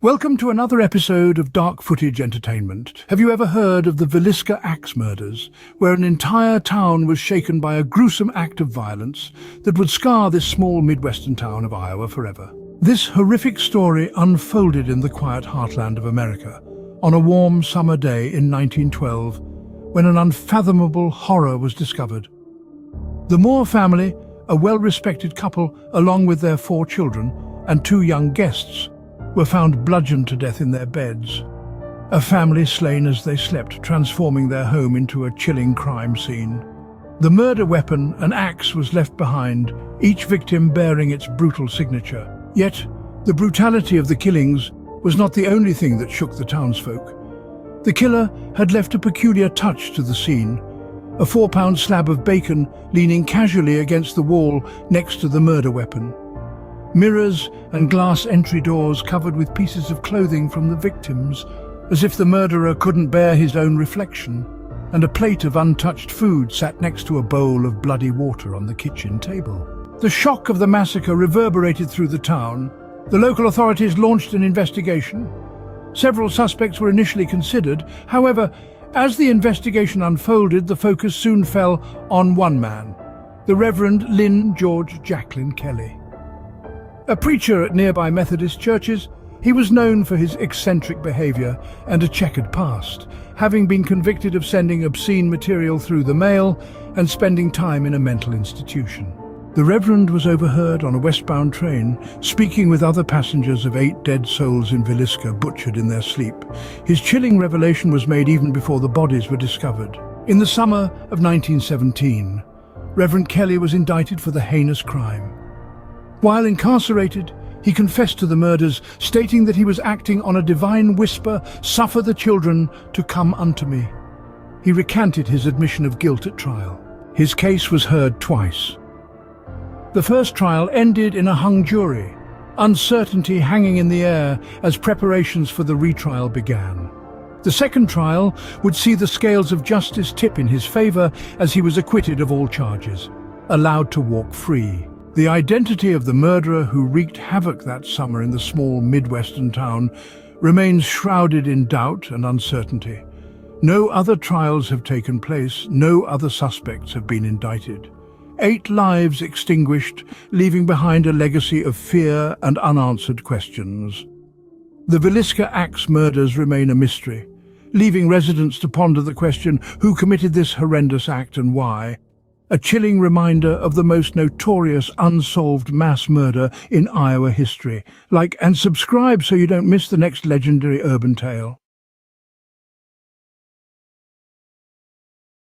Welcome to another episode of Dark Footage Entertainment. Have you ever heard of the Villisca axe murders, where an entire town was shaken by a gruesome act of violence that would scar this small Midwestern town of Iowa forever? This horrific story unfolded in the quiet heartland of America on a warm summer day in 1912, when an unfathomable horror was discovered. The Moore family, a well-respected couple along with their 4 children and 2 young guests, were found bludgeoned to death in their beds. A family slain as they slept, transforming their home into a chilling crime scene. The murder weapon, an axe, was left behind, each victim bearing its brutal signature. Yet, the brutality of the killings was not the only thing that shook the townsfolk. The killer had left a peculiar touch to the scene, a 4-pound slab of bacon leaning casually against the wall next to the murder weapon. Mirrors and glass entry doors covered with pieces of clothing from the victims, as if the murderer couldn't bear his own reflection, and a plate of untouched food sat next to a bowl of bloody water on the kitchen table. The shock of the massacre reverberated through the town. The local authorities launched an investigation. Several suspects were initially considered. However, as the investigation unfolded, the focus soon fell on one man, the Reverend Lynn George Jacqueline Kelly. A preacher at nearby Methodist churches, he was known for his eccentric behavior and a checkered past, having been convicted of sending obscene material through the mail and spending time in a mental institution. The Reverend was overheard on a westbound train, speaking with other passengers of 8 dead souls in Villisca butchered in their sleep. His chilling revelation was made even before the bodies were discovered. In the summer of 1917, Reverend Kelly was indicted for the heinous crime. While incarcerated, he confessed to the murders, stating that he was acting on a divine whisper, "Suffer the children to come unto me." He recanted his admission of guilt at trial. His case was heard twice. The first trial ended in a hung jury, uncertainty hanging in the air as preparations for the retrial began. The second trial would see the scales of justice tip in his favor as he was acquitted of all charges, allowed to walk free. The identity of the murderer who wreaked havoc that summer in the small Midwestern town remains shrouded in doubt and uncertainty. No other trials have taken place, no other suspects have been indicted. 8 lives extinguished, leaving behind a legacy of fear and unanswered questions. The Villisca axe murders remain a mystery, leaving residents to ponder the question, who committed this horrendous act and why? A chilling reminder of the most notorious unsolved mass murder in Iowa history. Like and subscribe so you don't miss the next legendary urban tale.